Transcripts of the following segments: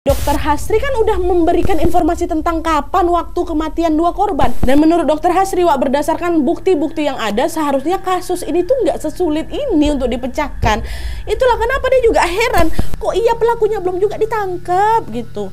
Dokter Hasri kan udah memberikan informasi tentang kapan waktu kematian dua korban. Dan menurut Dokter Hasri, Wak, berdasarkan bukti-bukti yang ada, seharusnya kasus ini tuh nggak sesulit ini untuk dipecahkan. Itulah kenapa dia juga heran, kok iya pelakunya belum juga ditangkap gitu.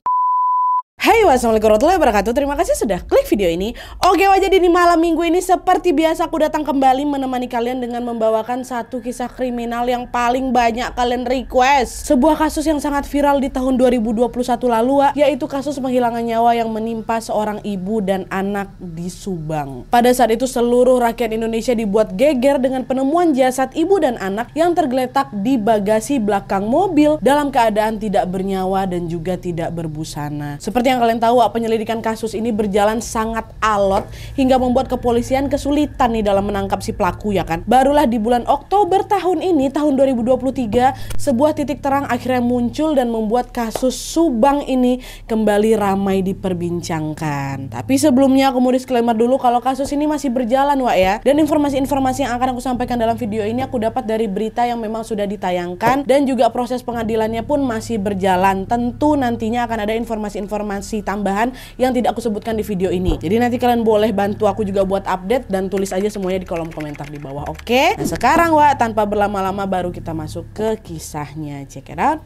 Hai, wassalamualaikum warahmatullahi wabarakatuh. Terima kasih sudah klik video ini. Oke, jadi di malam minggu ini seperti biasa aku datang kembali menemani kalian dengan membawakan satu kisah kriminal yang paling banyak kalian request. Sebuah kasus yang sangat viral di tahun 2021 lalu, yaitu kasus penghilangan nyawa yang menimpa seorang ibu dan anak di Subang. Pada saat itu seluruh rakyat Indonesia dibuat geger dengan penemuan jasad ibu dan anak yang tergeletak di bagasi belakang mobil dalam keadaan tidak bernyawa dan juga tidak berbusana. Seperti yang kalian tahu, penyelidikan kasus ini berjalan sangat alot hingga membuat kepolisian kesulitan nih dalam menangkap si pelaku, ya kan. Barulah di bulan Oktober tahun ini, tahun 2023, sebuah titik terang akhirnya muncul dan membuat kasus Subang ini kembali ramai diperbincangkan. Tapi sebelumnya aku mau disclaimer dulu kalau kasus ini masih berjalan, Wak, ya. Dan informasi-informasi yang akan aku sampaikan dalam video ini aku dapat dari berita yang memang sudah ditayangkan, dan juga proses pengadilannya pun masih berjalan. Tentu nantinya akan ada informasi-informasi tambahan yang tidak aku sebutkan di video ini. Jadi nanti kalian boleh bantu aku juga buat update dan tulis aja semuanya di kolom komentar di bawah, oke? Nah sekarang, Wak, tanpa berlama-lama baru kita masuk ke kisahnya. Check it out.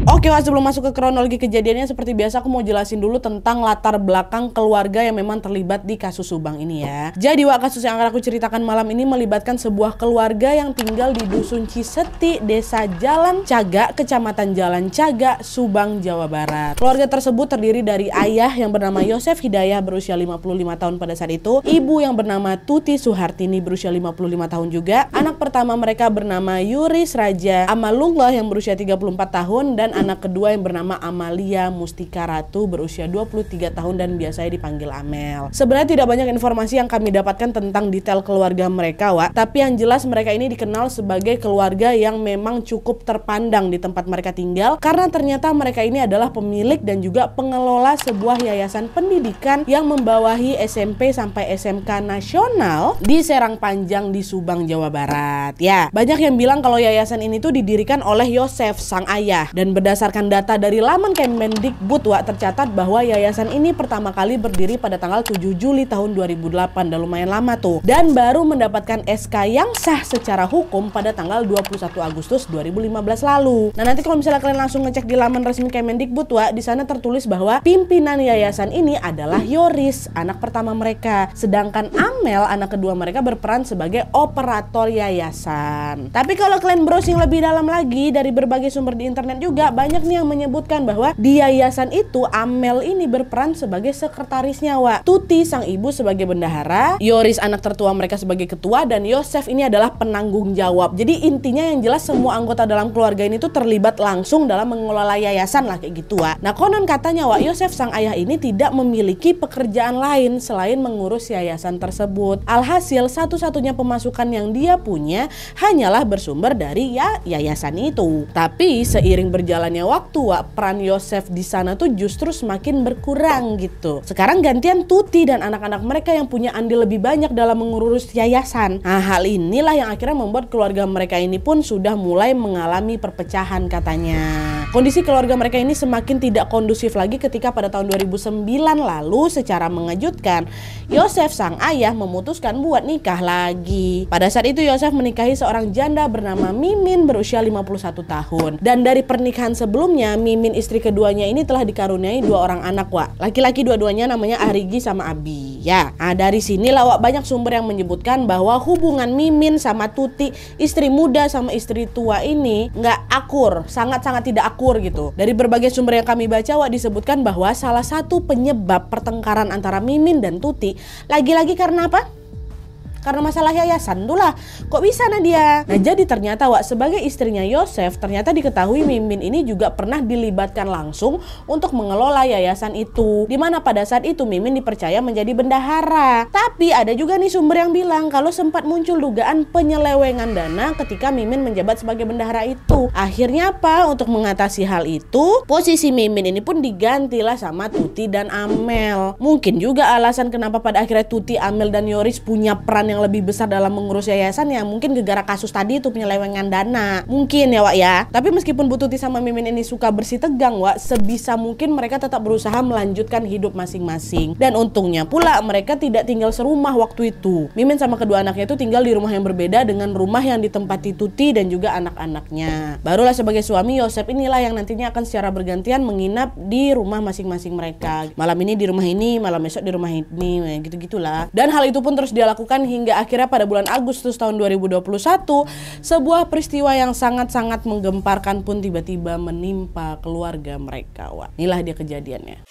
Oke, Wak, sebelum masuk ke kronologi kejadiannya, seperti biasa aku mau jelasin dulu tentang latar belakang keluarga yang memang terlibat di kasus Subang ini, ya. Jadi, Wak, kasus yang akan aku ceritakan malam ini melibatkan sebuah keluarga yang tinggal di Dusun Ciseti, Desa Jalan Caga, Kecamatan Jalan Caga, Subang, Jawa Barat. Keluarga tersebut terdiri dari ayah yang bernama Yosef Hidayah berusia 55 tahun pada saat itu, ibu yang bernama Tuti Suhartini berusia 55 tahun juga, anak pertama mereka bernama Yuris Raja Amalullah yang berusia 34 tahun, dan anak kedua yang bernama Amalia Mustika Ratu berusia 23 tahun dan biasanya dipanggil Amel. Sebenarnya tidak banyak informasi yang kami dapatkan tentang detail keluarga mereka, Wak, tapi yang jelas mereka ini dikenal sebagai keluarga yang memang cukup terpandang di tempat mereka tinggal, karena ternyata mereka ini adalah pemilik dan juga pengelola sebuah yayasan pendidikan yang membawahi SMP sampai SMK nasional di Serang Panjang di Subang, Jawa Barat. Ya, banyak yang bilang kalau yayasan ini tuh didirikan oleh Yosef, sang ayah, dan berdasarkan data dari laman Kemendikbud, Wak, tercatat bahwa yayasan ini pertama kali berdiri pada tanggal 7 Juli tahun 2008, dan lumayan lama tuh, dan baru mendapatkan SK yang sah secara hukum pada tanggal 21 Agustus 2015 lalu. Nah, nanti kalau misalnya kalian langsung ngecek di laman resmi Kemendikbud, Wak, di sana tertulis bahwa pimpinan yayasan ini adalah Yoris, anak pertama mereka, sedangkan Amel, anak kedua mereka, berperan sebagai operator yayasan. Tapi kalau kalian browsing lebih dalam lagi dari berbagai sumber di internet juga, banyak nih yang menyebutkan bahwa di yayasan itu Amel ini berperan sebagai sekretarisnya, Wak. Tuti sang ibu sebagai bendahara, Yoris anak tertua mereka sebagai ketua, dan Yosef ini adalah penanggung jawab. Jadi intinya yang jelas semua anggota dalam keluarga ini tuh terlibat langsung dalam mengelola yayasan lah, kayak gitu, Wak. Nah, konon katanya, Wak, Yosef sang ayah ini tidak memiliki pekerjaan lain selain mengurus yayasan tersebut. Alhasil satu-satunya pemasukan yang dia punya hanyalah bersumber dari yayasan itu. Tapi seiring berjalannya waktu, Wak, peran Yosef di sana tuh justru semakin berkurang gitu. Sekarang gantian Tuti dan anak-anak mereka yang punya andil lebih banyak dalam mengurus yayasan. Nah, hal inilah yang akhirnya membuat keluarga mereka ini pun sudah mulai mengalami perpecahan katanya. Kondisi keluarga mereka ini semakin tidak kondusif lagi ketika pada tahun 2009 lalu secara mengejutkan Yosef sang ayah memutuskan buat nikah lagi. Pada saat itu Yosef menikahi seorang janda bernama Mimin berusia 51 tahun. Dan dari pernikahan sebelumnya, Mimin istri keduanya ini telah dikaruniai 2 orang anak, Wak. Laki-laki dua-duanya namanya Arigi sama Abi. Ya, nah dari sinilah, Wak, banyak sumber yang menyebutkan bahwa hubungan Mimin sama Tuti, istri muda sama istri tua ini nggak akur, sangat-sangat tidak akur gitu. Dari berbagai sumber yang kami baca, Wak, disebutkan bahwa salah satu penyebab pertengkaran antara Mimin dan Tuti lagi-lagi karena apa? Karena masalah yayasan itulah. Kok bisa Nadia? Nah, jadi ternyata, Wak, sebagai istrinya Yosef, ternyata diketahui Mimin ini juga pernah dilibatkan langsung untuk mengelola yayasan itu, dimana pada saat itu Mimin dipercaya menjadi bendahara. Tapi ada juga nih sumber yang bilang kalau sempat muncul dugaan penyelewengan dana ketika Mimin menjabat sebagai bendahara itu. Akhirnya apa? Untuk mengatasi hal itu, posisi Mimin ini pun digantilah sama Tuti dan Amel. Mungkin juga alasan kenapa pada akhirnya Tuti, Amel, dan Yoris punya peran yang yang lebih besar dalam mengurus yayasan ya mungkin gara-gara kasus tadi itu penyelewengan dana. Mungkin ya Wak ya. Tapi meskipun Bu Tuti sama Mimin ini suka bersih tegang Wak, sebisa mungkin mereka tetap berusaha melanjutkan hidup masing-masing. Dan untungnya pula mereka tidak tinggal serumah waktu itu. Mimin sama kedua anaknya itu tinggal di rumah yang berbeda dengan rumah yang ditempati Tuti dan juga anak-anaknya. Barulah sebagai suami Yosef inilah yang nantinya akan secara bergantian menginap di rumah masing-masing mereka. Malam ini di rumah ini, malam besok di rumah ini, gitu-gitulah. Dan hal itu pun terus dia lakukan hingga akhirnya pada bulan Agustus tahun 2021 sebuah peristiwa yang sangat-sangat menggemparkan pun tiba-tiba menimpa keluarga mereka. Wah, inilah dia kejadiannya.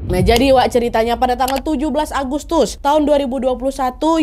Nah jadi Wak ceritanya pada tanggal 17 Agustus tahun 2021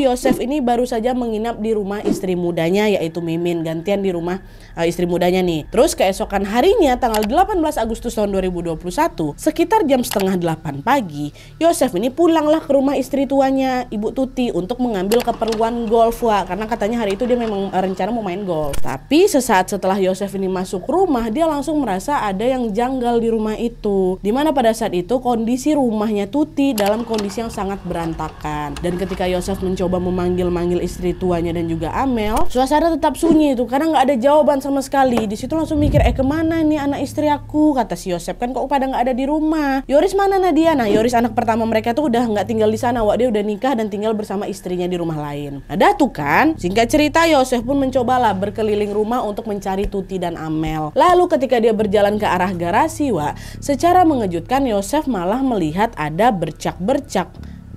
Yosef ini baru saja menginap di rumah istri mudanya yaitu Mimin, gantian di rumah istri mudanya nih. Terus keesokan harinya tanggal 18 Agustus tahun 2021 sekitar jam setengah 8 pagi Yosef ini pulanglah ke rumah istri tuanya Ibu Tuti untuk mengambil keperluan golf Wak, karena katanya hari itu dia memang rencana mau main golf. Tapi sesaat setelah Yosef ini masuk rumah dia langsung merasa ada yang janggal di rumah itu, dimana pada saat itu kondisi rumahnya Tuti dalam kondisi yang sangat berantakan. Dan ketika Yosef mencoba memanggil-manggil istri tuanya dan juga Amel, suasana tetap sunyi itu karena nggak ada jawaban sama sekali. Di situ langsung mikir, kemana nih anak istri aku? Kata si Yosef, kan kok pada nggak ada di rumah. Yoris mana Nadia? Nah Yoris anak pertama mereka tuh udah nggak tinggal di sana Wak, dia udah nikah dan tinggal bersama istrinya di rumah lain. Nah tuh kan, singkat cerita Yosef pun mencobalah berkeliling rumah untuk mencari Tuti dan Amel. Lalu ketika dia berjalan ke arah garasi Wak, secara mengejutkan Yosef malah melihat ada bercak-bercak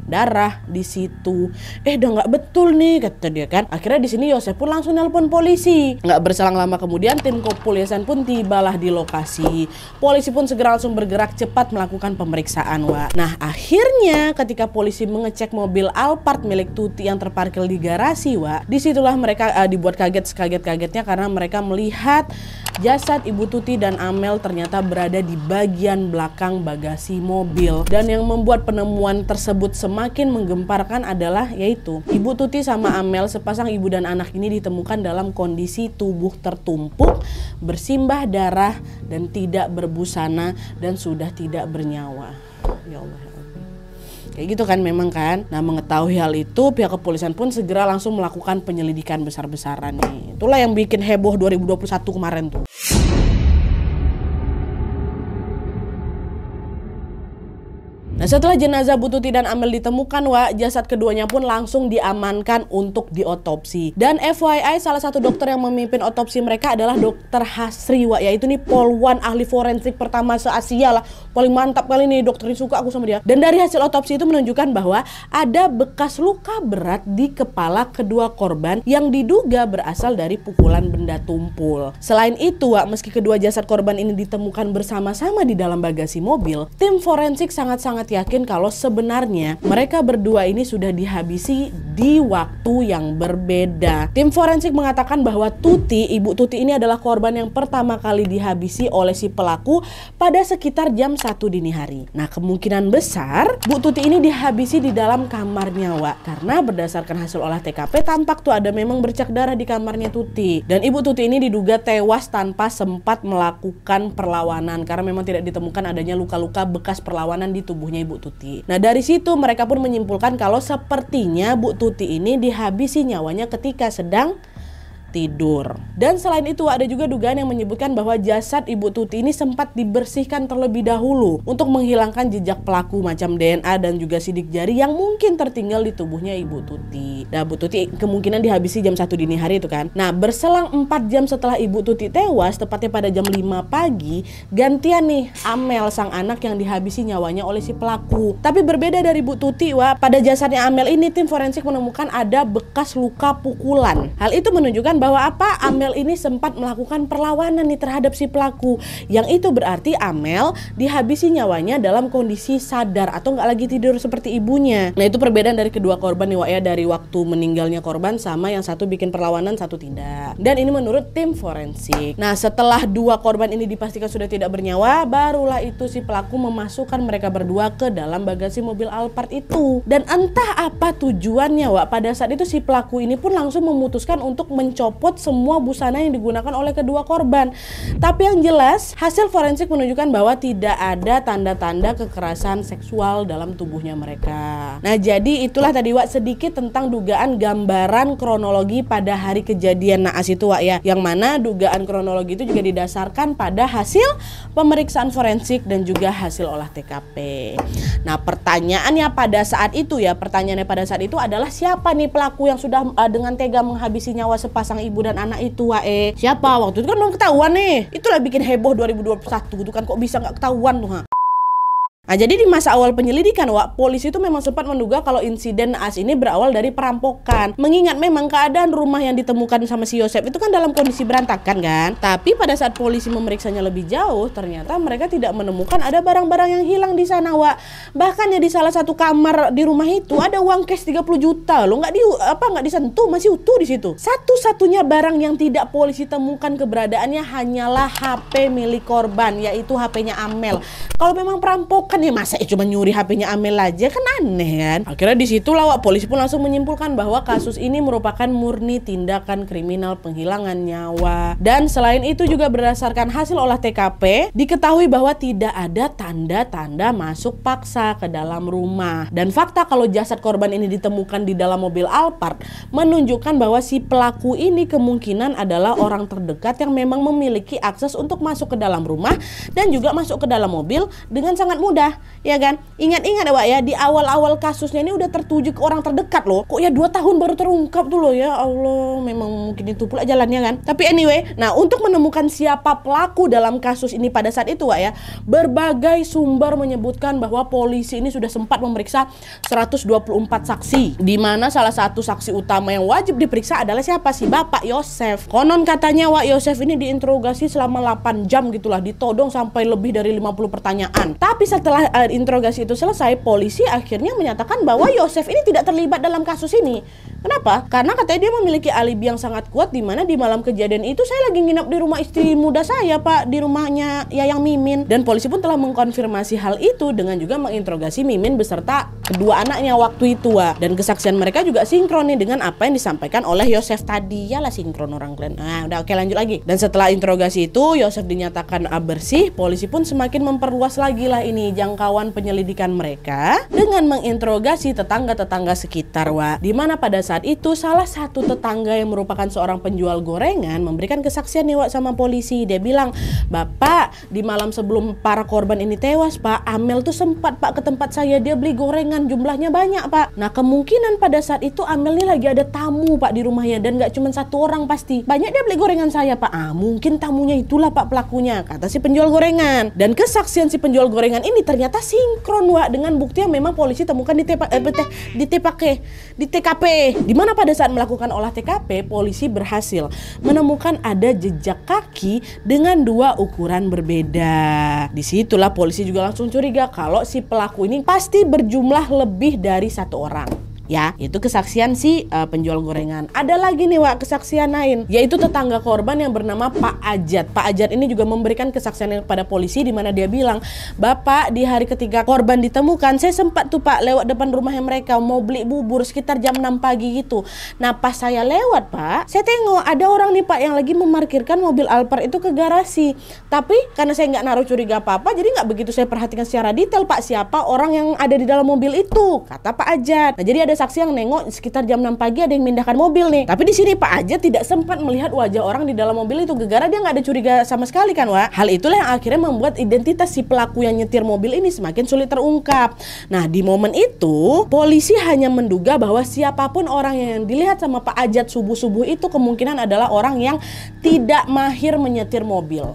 darah di situ. Udah nggak betul nih kata dia kan. Akhirnya di sini Yosef pun langsung nelpon polisi. Nggak berselang lama kemudian tim kepolisian pun tibalah di lokasi. Polisi pun segera langsung bergerak cepat melakukan pemeriksaan Wak. Nah akhirnya ketika polisi mengecek mobil Alphard milik Tuti yang terparkir di garasi Wak, disitulah mereka dibuat kaget sekaget-kagetnya karena mereka melihat jasad Ibu Tuti dan Amel ternyata berada di bagian belakang bagasi mobil. Dan yang membuat penemuan tersebut semakin menggemparkan adalah yaitu Ibu Tuti sama Amel, sepasang ibu dan anak ini ditemukan dalam kondisi tubuh tertumpuk, bersimbah darah dan tidak berbusana dan sudah tidak bernyawa. Ya Allah. Kayak gitu kan memang kan. Nah mengetahui hal itu pihak kepolisian pun segera langsung melakukan penyelidikan besar-besaran nih. Itulah yang bikin heboh 2021 kemarin tuh. Nah setelah jenazah Bu Tuti dan Amel ditemukan Wak, jasad keduanya pun langsung diamankan untuk diotopsi. Dan FYI salah satu dokter yang memimpin otopsi mereka adalah Dokter Hasri Wak, yaitu nih polwan ahli forensik pertama se-Asia lah. Paling mantap kali nih dokter, suka aku sama dia. Dan dari hasil otopsi itu menunjukkan bahwa ada bekas luka berat di kepala kedua korban yang diduga berasal dari pukulan benda tumpul. Selain itu Wak, meski kedua jasad korban ini ditemukan bersama-sama di dalam bagasi mobil, tim forensik sangat-sangat yakin kalau sebenarnya mereka berdua ini sudah dihabisi di waktu yang berbeda. Tim forensik mengatakan bahwa Tuti, Ibu Tuti ini adalah korban yang pertama kali dihabisi oleh si pelaku pada sekitar jam 1 dini hari. Nah kemungkinan besar Bu Tuti ini dihabisi di dalam kamarnya Wak, karena berdasarkan hasil olah TKP tampak tuh ada memang bercak darah di kamarnya Tuti. Dan Ibu Tuti ini diduga tewas tanpa sempat melakukan perlawanan karena memang tidak ditemukan adanya luka-luka bekas perlawanan di tubuhnya Ibu Tuti. Nah dari situ mereka pun menyimpulkan kalau sepertinya Bu Tuti ini dihabisi nyawanya ketika sedang tidur. Dan selain itu ada juga dugaan yang menyebutkan bahwa jasad Ibu Tuti ini sempat dibersihkan terlebih dahulu untuk menghilangkan jejak pelaku macam DNA dan juga sidik jari yang mungkin tertinggal di tubuhnya Ibu Tuti. Nah Bu Tuti kemungkinan dihabisi jam 1 dini hari itu kan. Nah berselang 4 jam setelah Ibu Tuti tewas, tepatnya pada jam 5 pagi, gantian nih Amel sang anak yang dihabisi nyawanya oleh si pelaku. Tapi berbeda dari Bu Tuti Wak, pada jasadnya Amel ini tim forensik menemukan ada bekas luka pukulan. Hal itu menunjukkan bahwa Amel ini sempat melakukan perlawanan nih terhadap si pelaku. Yang itu berarti Amel dihabisi nyawanya dalam kondisi sadar atau nggak lagi tidur seperti ibunya. Nah itu perbedaan dari kedua korban nih Wak ya, dari waktu meninggalnya korban sama yang satu bikin perlawanan satu tidak. Dan ini menurut tim forensik. Nah setelah dua korban ini dipastikan sudah tidak bernyawa, barulah itu si pelaku memasukkan mereka berdua ke dalam bagasi mobil Alphard itu. Dan entah apa tujuannya Wak, pada saat itu si pelaku ini pun langsung memutuskan untuk mencoba mencopot semua busana yang digunakan oleh kedua korban. Tapi yang jelas, hasil forensik menunjukkan bahwa tidak ada tanda-tanda kekerasan seksual dalam tubuhnya mereka. Nah, jadi itulah tadi Wak sedikit tentang dugaan gambaran kronologi pada hari kejadian naas itu Wak ya. Yang mana dugaan kronologi itu juga didasarkan pada hasil pemeriksaan forensik dan juga hasil olah TKP. Nah, pertanyaannya pada saat itu adalah siapa nih pelaku yang sudah dengan tega menghabisi nyawa sepasang ibu dan anak itu Wak Siapa? Waktu itu kan belum ketahuan nih. Itulah bikin heboh 2021 itu kan, kok bisa nggak ketahuan tuh Nah, jadi di masa awal penyelidikan, Wak, polisi itu memang sempat menduga kalau insiden naas ini berawal dari perampokan. Mengingat memang keadaan rumah yang ditemukan sama si Yosef itu kan dalam kondisi berantakan kan. Tapi pada saat polisi memeriksanya lebih jauh, ternyata mereka tidak menemukan ada barang-barang yang hilang di sana, Wak. Bahkan ya di salah satu kamar di rumah itu ada uang cash 30 juta loh, nggak disentuh, masih utuh di situ. Satu-satunya barang yang tidak polisi temukan keberadaannya hanyalah HP milik korban, yaitu HP-nya Amel. Kalau memang perampokan ya masa cuma nyuri HP-nya Amel aja, kan aneh kan. Akhirnya disitulah Wak, polisi pun langsung menyimpulkan bahwa kasus ini merupakan murni tindakan kriminal penghilangan nyawa. Dan selain itu juga berdasarkan hasil olah TKP diketahui bahwa tidak ada tanda-tanda masuk paksa ke dalam rumah. Dan fakta kalau jasad korban ini ditemukan di dalam mobil Alphard menunjukkan bahwa si pelaku ini kemungkinan adalah orang terdekat yang memang memiliki akses untuk masuk ke dalam rumah dan juga masuk ke dalam mobil dengan sangat mudah. Ya kan? Ingat-ingat Wak ya, di awal-awal kasusnya ini udah tertuju ke orang terdekat loh. Kok ya 2 tahun baru terungkap tuh loh, ya Allah, memang mungkin itu pula jalannya kan. Tapi anyway, nah untuk menemukan siapa pelaku dalam kasus ini pada saat itu Wak ya, berbagai sumber menyebutkan bahwa polisi ini sudah sempat memeriksa 124 saksi. Di mana salah satu saksi utama yang wajib diperiksa adalah siapa? Si Bapak Yosef. Konon katanya Wak, Yosef ini diinterogasi selama 8 jam gitulah, ditodong sampai lebih dari 50 pertanyaan. Tapi setelah interogasi itu selesai, polisi akhirnya menyatakan bahwa Yosef ini tidak terlibat dalam kasus ini. Kenapa? Karena katanya dia memiliki alibi yang sangat kuat, di mana di malam kejadian itu saya lagi nginap di rumah istri muda saya Pak, di rumahnya Yayang Mimin. Dan polisi pun telah mengkonfirmasi hal itu dengan juga menginterogasi Mimin beserta kedua anaknya waktu itu Wak. Dan kesaksian mereka juga sinkron nih dengan apa yang disampaikan oleh Yosef tadi. Yalah sinkron orang kalian. Nah udah oke, lanjut lagi. Dan setelah interogasi itu Yosef dinyatakan bersih, polisi pun semakin memperluas lagi lah ini jangkauan penyelidikan mereka dengan menginterogasi tetangga-tetangga sekitar Wak. Di mana pada saat itu salah satu tetangga yang merupakan seorang penjual gorengan memberikan kesaksian nih Wak sama polisi. Dia bilang, "Bapak, di malam sebelum para korban ini tewas Pak, Amel tuh sempat Pak ke tempat saya, dia beli gorengan jumlahnya banyak Pak. Nah kemungkinan pada saat itu Amel nih lagi ada tamu Pak di rumahnya, dan gak cuma satu orang pasti. Banyak dia beli gorengan saya Pak. Mungkin tamunya itulah Pak pelakunya," kata si penjual gorengan. Dan kesaksian si penjual gorengan ini ternyata sinkron Wak dengan bukti yang memang polisi temukan di TKP. Di mana pada saat melakukan olah TKP, polisi berhasil menemukan ada jejak kaki dengan 2 ukuran berbeda. Disitulah polisi juga langsung curiga kalau si pelaku ini pasti berjumlah lebih dari 1 orang. Ya, itu kesaksian si penjual gorengan. Ada lagi nih Wak kesaksian lain, yaitu tetangga korban yang bernama Pak Ajat. Pak Ajat ini juga memberikan kesaksian kepada polisi, di mana dia bilang, "Bapak, di hari ketika korban ditemukan, saya sempat tuh Pak lewat depan rumahnya mereka mau beli bubur sekitar jam 6 pagi gitu. Nah pas saya lewat Pak, saya tengok ada orang nih Pak yang lagi memarkirkan mobil Alphard itu ke garasi. Tapi karena saya nggak naruh curiga apa-apa, jadi nggak begitu saya perhatikan secara detail Pak siapa orang yang ada di dalam mobil itu," kata Pak Ajat. Nah jadi ada saksi yang nengok sekitar jam 6 pagi ada yang mindahkan mobil nih. Tapi di sini Pak Ajat tidak sempat melihat wajah orang di dalam mobil itu, gara-gara dia nggak ada curiga sama sekali kan Wak. Hal itulah yang akhirnya membuat identitas si pelaku yang nyetir mobil ini semakin sulit terungkap. Nah di momen itu polisi hanya menduga bahwa siapapun orang yang dilihat sama Pak Ajat subuh-subuh itu kemungkinan adalah orang yang tidak mahir menyetir mobil.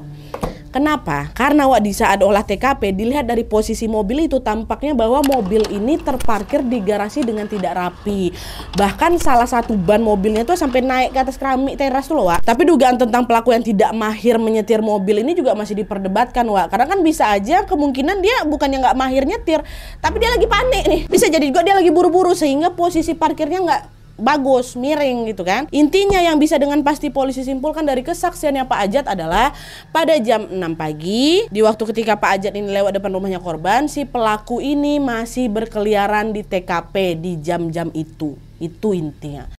Kenapa? Karena Wak di saat olah TKP dilihat dari posisi mobil itu tampaknya bahwa mobil ini terparkir di garasi dengan tidak rapi. Bahkan salah satu ban mobilnya tuh sampai naik ke atas keramik teras tuh loh Wak. Tapi dugaan tentang pelaku yang tidak mahir menyetir mobil ini juga masih diperdebatkan Wak. Karena kan bisa aja kemungkinan dia bukannya nggak mahir nyetir, tapi dia lagi panik nih. Bisa jadi juga dia lagi buru-buru sehingga posisi parkirnya nggak bagus, miring gitu kan. Intinya yang bisa dengan pasti polisi simpulkan dari kesaksiannya Pak Ajat adalah pada jam 6 pagi, di waktu ketika Pak Ajat ini lewat depan rumahnya korban, si pelaku ini masih berkeliaran di TKP di jam-jam itu. Itu intinya.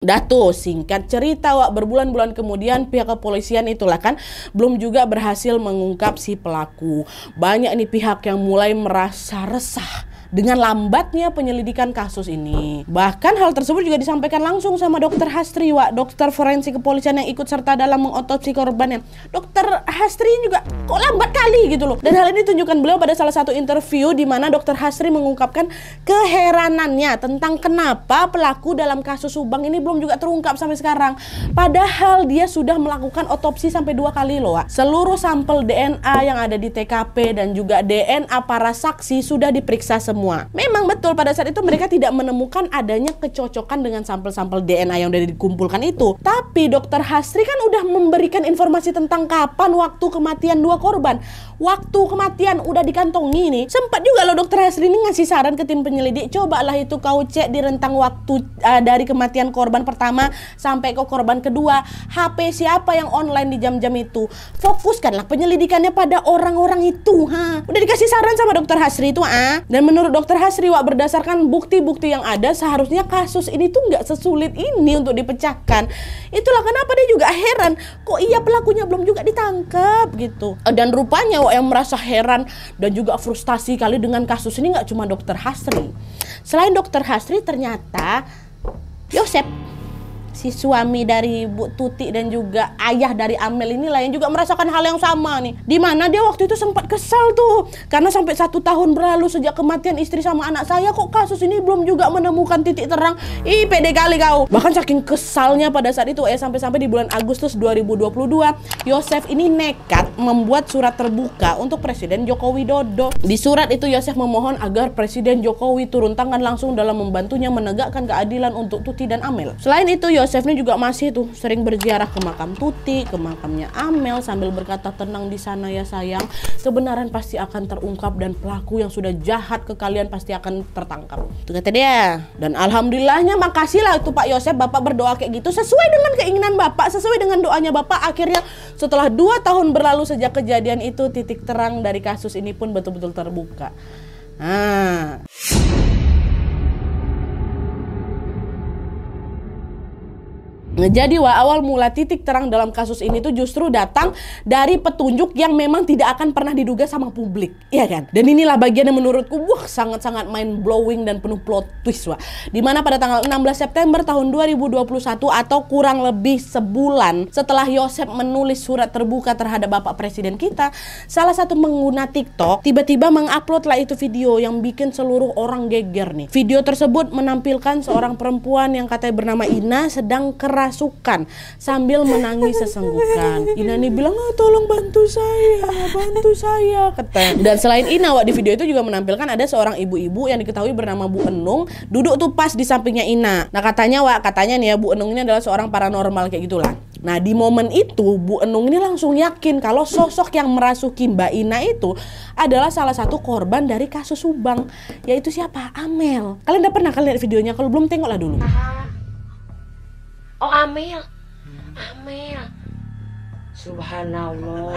Dah tuh, singkat cerita Wak, berbulan-bulan kemudian pihak kepolisian itulah kan belum juga berhasil mengungkap si pelaku. Banyak nih pihak yang mulai merasa resah dengan lambatnya penyelidikan kasus ini. Bahkan hal tersebut juga disampaikan langsung sama Dokter Hastri, Wak, dokter forensik kepolisian yang ikut serta dalam mengotopsi korbannya. Dokter Hastri juga kok lambat kali gitu loh. Dan hal ini ditunjukkan beliau pada salah satu interview di mana Dokter Hastri mengungkapkan keheranannya tentang kenapa pelaku dalam kasus Subang ini belum juga terungkap sampai sekarang. Padahal dia sudah melakukan otopsi sampai 2 kali loh, Wak. Seluruh sampel DNA yang ada di TKP dan juga DNA para saksi sudah diperiksa semua. Memang betul pada saat itu mereka tidak menemukan adanya kecocokan dengan sampel-sampel DNA yang sudah dikumpulkan itu. Tapi Dokter Hastri kan udah memberikan informasi tentang kapan waktu kematian 2 korban. Waktu kematian udah dikantongi nih. Sempat juga loh Dokter Hastri ini ngasih saran ke tim penyelidik, cobalah itu kau cek di rentang waktu dari kematian korban pertama sampai ke korban kedua, HP siapa yang online di jam-jam itu. Fokuskanlah penyelidikannya pada orang-orang itu. Udah dikasih saran sama Dokter Hastri itu. Dan menurut Dokter Hastri, Wak, berdasarkan bukti-bukti yang ada, seharusnya kasus ini tuh nggak sesulit ini untuk dipecahkan. Itulah kenapa dia juga heran, kok iya pelakunya belum juga ditangkap gitu. Dan rupanya Wak, yang merasa heran dan juga frustasi kali dengan kasus ini nggak cuma Dokter Hastri. Selain Dokter Hastri, ternyata Yosep, si suami dari Bu Tuti dan juga ayah dari Amel inilah yang juga merasakan hal yang sama nih. Dimana dia waktu itu sempat kesal tuh karena sampai 1 tahun berlalu sejak kematian istri sama anak saya, kok kasus ini belum juga menemukan titik terang. Ih, pede kali kau. Bahkan saking kesalnya pada saat itu sampai-sampai di bulan Agustus 2022 Yosef ini nekat membuat surat terbuka untuk Presiden Joko Widodo. Di surat itu Yosef memohon agar Presiden Jokowi turun tangan langsung dalam membantunya menegakkan keadilan untuk Tuti dan Amel. Selain itu Yosef ini juga masih tuh sering berziarah ke makam Tuti, ke makamnya Amel sambil berkata, tenang di sana ya sayang, kebenaran pasti akan terungkap dan pelaku yang sudah jahat ke kalian pasti akan tertangkap. Itu kata dia. Dan alhamdulillahnya makasihlah itu Pak Yosef, Bapak berdoa kayak gitu sesuai dengan keinginan Bapak, sesuai dengan doanya Bapak. Akhirnya setelah 2 tahun berlalu sejak kejadian itu, titik terang dari kasus ini pun betul-betul terbuka. Jadi awal mula titik terang dalam kasus ini tuh justru datang dari petunjuk yang memang tidak akan pernah diduga sama publik, iya kan? Dan inilah bagian yang menurutku sangat-sangat mind blowing dan penuh plot twist, Wak. Dimana pada tanggal 16 September tahun 2021 atau kurang lebih sebulan setelah Yosef menulis surat terbuka terhadap Bapak Presiden kita, salah satu pengguna TikTok tiba-tiba mengupload lah itu video yang bikin seluruh orang geger nih. Video tersebut menampilkan seorang perempuan yang katanya bernama Ina sedang kerasukan sambil menangis sesenggukan. Ina nih bilang, tolong bantu saya, katanya. Dan selain Ina, Wak, di video itu juga menampilkan ada seorang ibu-ibu yang diketahui bernama Bu Enung duduk tuh pas di sampingnya Ina. Nah katanya nih ya, Bu Enung ini adalah seorang paranormal kayak gitulah. Nah di momen itu Bu Enung ini langsung yakin kalau sosok yang merasuki Mbak Ina itu adalah salah satu korban dari kasus Subang, yaitu siapa? Amel. Kalian udah pernah lihat videonya? Kalau belum, tengoklah dulu. Oh, Amel. Subhanallah.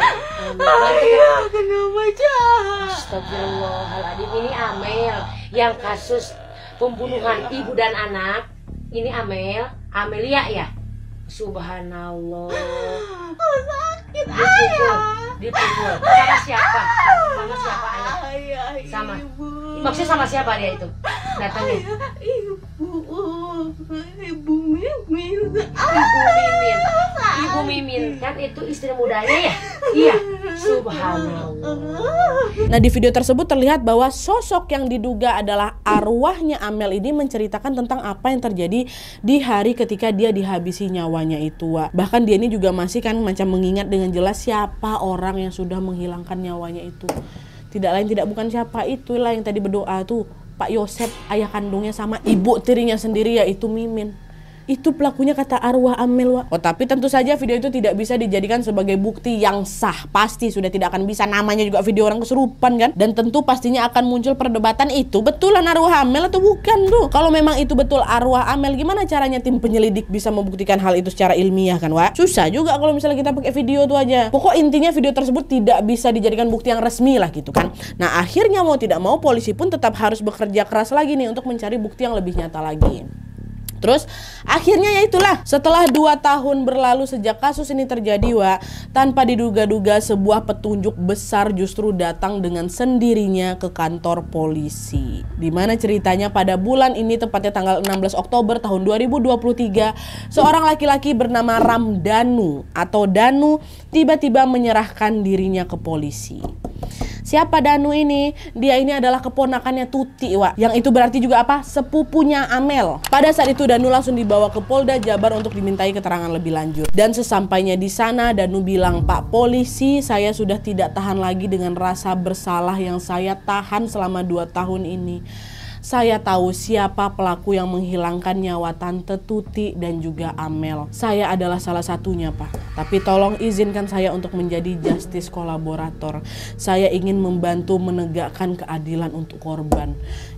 Kenapa jahat? Astagfirullahaladzim. Ini Amel yang kasus pembunuhan ibu dan anak. Ini Amelia ya. Subhanallah. Sakit ayah. Dipukul. Sama siapa ayah? Sama. Maksudnya sama siapa dia itu? Datangnya. Ibu Mimin kan itu istri mudanya ya? Iya. Subhanallah. Nah di video tersebut terlihat bahwa sosok yang diduga adalah arwahnya Amel ini menceritakan tentang apa yang terjadi di hari ketika dia dihabisi nyawanya itu, Wak. Bahkan dia ini juga masih kan macam mengingat dengan jelas siapa orang yang sudah menghilangkan nyawanya itu. Tidak lain tidak bukan siapa, itulah yang tadi berdoa tuh, Pak Yosep, ayah kandungnya sama ibu tirinya sendiri, yaitu Mimin. Itu pelakunya kata arwah Amel, Wak. Tapi tentu saja video itu tidak bisa dijadikan sebagai bukti yang sah. Pasti sudah tidak akan bisa, namanya juga video orang kesurupan kan. Dan tentu pastinya akan muncul perdebatan itu betulan arwah Amel atau bukan tuh. Kalau memang itu betul arwah Amel, gimana caranya tim penyelidik bisa membuktikan hal itu secara ilmiah kan, Wak? Susah juga kalau misalnya kita pakai video tuh aja. Pokok intinya video tersebut tidak bisa dijadikan bukti yang resmi lah gitu kan. Nah akhirnya mau tidak mau polisi pun tetap harus bekerja keras lagi nih untuk mencari bukti yang lebih nyata lagi. Terus akhirnya ya itulah, setelah 2 tahun berlalu sejak kasus ini terjadi, Wak, tanpa diduga-duga sebuah petunjuk besar justru datang dengan sendirinya ke kantor polisi. Dimana ceritanya pada bulan ini, tepatnya tanggal 16 Oktober tahun 2023, seorang laki-laki bernama Ramdhanu atau Danu tiba-tiba menyerahkan dirinya ke polisi. Siapa Danu ini? Dia ini adalah keponakannya Tuti, Wak. Yang itu berarti juga apa? Sepupunya Amel. Pada saat itu Danu langsung dibawa ke Polda Jabar untuk dimintai keterangan lebih lanjut. Dan sesampainya di sana, Danu bilang, "Pak polisi, saya sudah tidak tahan lagi dengan rasa bersalah yang saya tahan selama 2 tahun ini. Saya tahu siapa pelaku yang menghilangkan nyawa Tante Tuti dan juga Amel. Saya adalah salah satunya, Pak. Tapi tolong izinkan saya untuk menjadi justice kolaborator. Saya ingin membantu menegakkan keadilan untuk korban."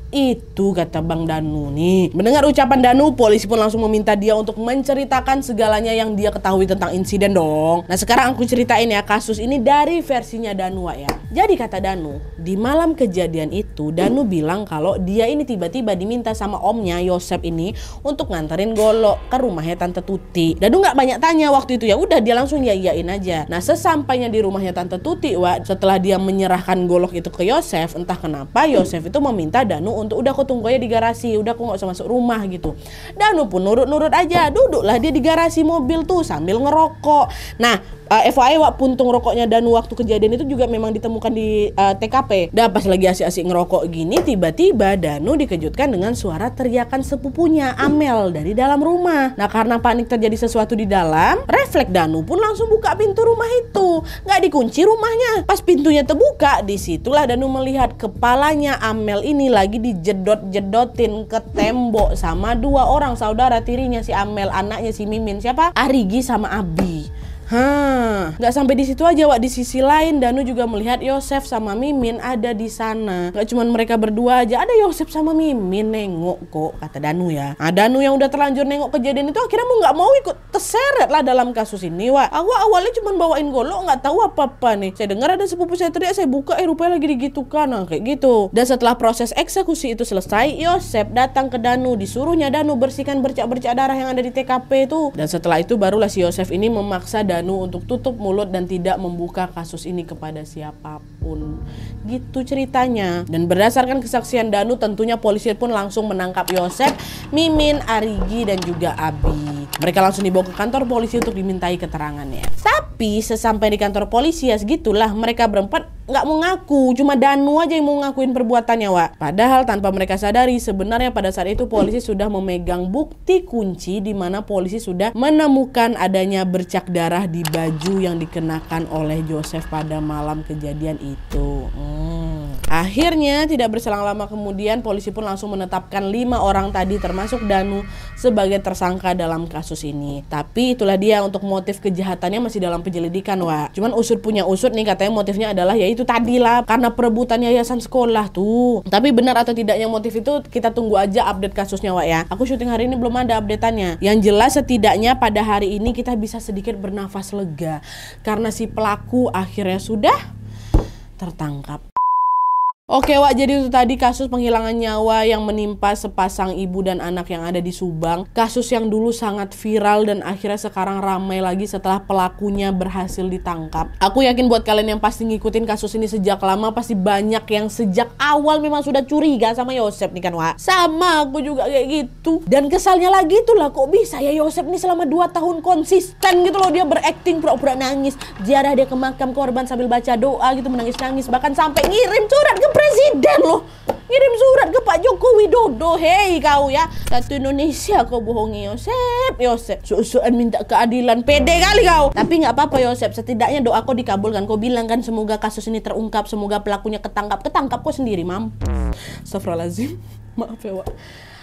Itu kata Bang Danu nih. Mendengar ucapan Danu, polisi pun langsung meminta dia untuk menceritakan segalanya yang dia ketahui tentang insiden dong. Nah sekarang aku ceritain ya kasus ini dari versinya Danu ya. Jadi kata Danu, di malam kejadian itu Danu bilang kalau dia ini tiba-tiba diminta sama omnya Yosep ini untuk nganterin golok ke rumahnya Tante Tuti. Danu nggak banyak tanya waktu itu, ya udah dia langsung iyain aja. Nah sesampainya di rumahnya Tante Tuti, Wak, setelah dia menyerahkan golok itu ke Yosep, entah kenapa Yosep itu meminta Danu untuk udah aku tunggu aja di garasi, udah aku nggak usah masuk rumah gitu. Danu pun nurut-nurut aja, duduklah dia di garasi mobil tuh sambil ngerokok. Nah FYI, Wak, puntung rokoknya Danu waktu kejadian itu juga memang ditemukan di TKP. Dan pas lagi asik-asik ngerokok gini, tiba-tiba Danu dikejutkan dengan suara teriakan sepupunya Amel dari dalam rumah. Nah karena panik terjadi sesuatu di dalam, refleks Danu pun langsung buka pintu rumah itu. Nggak dikunci rumahnya. Pas pintunya terbuka, disitulah Danu melihat kepalanya Amel ini lagi dijedot-jedotin ke tembok sama 2 orang saudara tirinya si Amel, anaknya si Mimin. Siapa? Arigi sama Abi. Nggak sampai di situ aja, Wak. Di sisi lain Danu juga melihat Yosef sama Mimin ada di sana. Nggak cuma mereka berdua aja, ada Yosef sama Mimin nengok kok, kata Danu ya. Nah Danu yang udah terlanjur nengok kejadian itu akhirnya mau nggak mau ikut terseret lah dalam kasus ini, Wak. Aku awalnya cuma bawain golok, nggak tahu apa-apa nih. Saya dengar ada sepupu saya teriak, saya buka, rupanya lagi digitukan, nah, kayak gitu. Dan setelah proses eksekusi itu selesai, Yosef datang ke Danu, disuruhnya Danu bersihkan bercak-bercak darah yang ada di TKP itu. Dan setelah itu barulah si Yosef ini memaksa Danu untuk tutup mulut dan tidak membuka kasus ini kepada siapapun. Gitu ceritanya. Dan berdasarkan kesaksian Danu, tentunya polisi pun langsung menangkap Yosef, Mimin, Arigi, dan juga Abi. Mereka langsung dibawa ke kantor polisi untuk dimintai keterangannya. Tapi sesampai di kantor polisi ya segitulah, mereka berempat nggak mau ngaku, cuma Danu aja yang mau ngakuin perbuatannya, Wak. Padahal tanpa mereka sadari, sebenarnya pada saat itu polisi sudah memegang bukti kunci di mana polisi sudah menemukan adanya bercak darah di baju yang dikenakan oleh Yosef pada malam kejadian itu. Akhirnya tidak berselang lama kemudian polisi pun langsung menetapkan 5 orang tadi termasuk Danu sebagai tersangka dalam kasus ini. Tapi itulah dia, untuk motif kejahatannya masih dalam penyelidikan, Wak. Cuman usut punya usut nih, katanya motifnya adalah yaitu tadi lah, karena perebutan yayasan sekolah tuh. Tapi benar atau tidaknya motif itu kita tunggu aja update kasusnya, Wak ya. Aku syuting hari ini belum ada updateannya. Yang jelas setidaknya pada hari ini kita bisa sedikit bernafas lega karena si pelaku akhirnya sudah tertangkap. Oke, Wak, jadi itu tadi kasus penghilangan nyawa yang menimpa sepasang ibu dan anak yang ada di Subang. Kasus yang dulu sangat viral dan akhirnya sekarang ramai lagi setelah pelakunya berhasil ditangkap. Aku yakin buat kalian yang pasti ngikutin kasus ini sejak lama, pasti banyak yang sejak awal memang sudah curiga sama Yosef nih kan, Wak. Sama aku juga kayak gitu. Dan kesalnya lagi itulah, kok bisa ya Yosef nih selama 2 tahun konsisten gitu loh, dia berakting pura-pura nangis, ziarah dia ke makam korban sambil baca doa gitu, menangis-nangis, bahkan sampai ngirim surat ke presiden loh, ngirim surat ke Pak Joko Widodo. Hei kau ya, satu Indonesia kau bohongi Yosef, susuan minta keadilan, pede kali kau. Tapi nggak apa-apa Yosef, setidaknya doa kau dikabulkan. Kau bilang kan semoga kasus ini terungkap, semoga pelakunya ketangkap kau sendiri, Astagfirullahaladzim, maaf ya, Wak.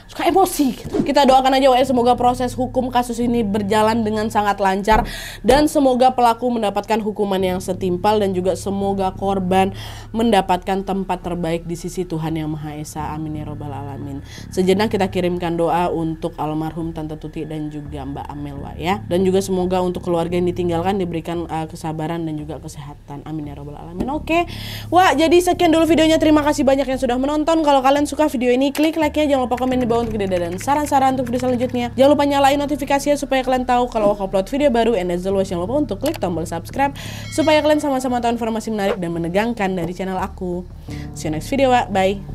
Suka emosi gitu. Kita doakan aja, Wak, semoga proses hukum kasus ini berjalan dengan sangat lancar dan semoga pelaku mendapatkan hukuman yang setimpal dan juga semoga korban mendapatkan tempat terbaik di sisi Tuhan Yang Maha Esa. Amin ya robbal alamin. Sejenak kita kirimkan doa untuk almarhum Tante Tuti dan juga Mbak Amel, Wak ya. Dan juga semoga untuk keluarga yang ditinggalkan diberikan kesabaran dan juga kesehatan. Amin ya robbal alamin. Oke, Wak, jadi sekian dulu videonya. Terima kasih banyak yang sudah menonton. Kalau kalian suka video ini, klik like-nya, jangan lupa komen di bawah bawah untuk ide dan saran-saran untuk video selanjutnya. Jangan lupa nyalain notifikasinya supaya kalian tahu kalau aku upload video baru. And as always, jangan lupa untuk klik tombol subscribe supaya kalian sama-sama tahu informasi menarik dan menegangkan dari channel aku. See you next video, bye.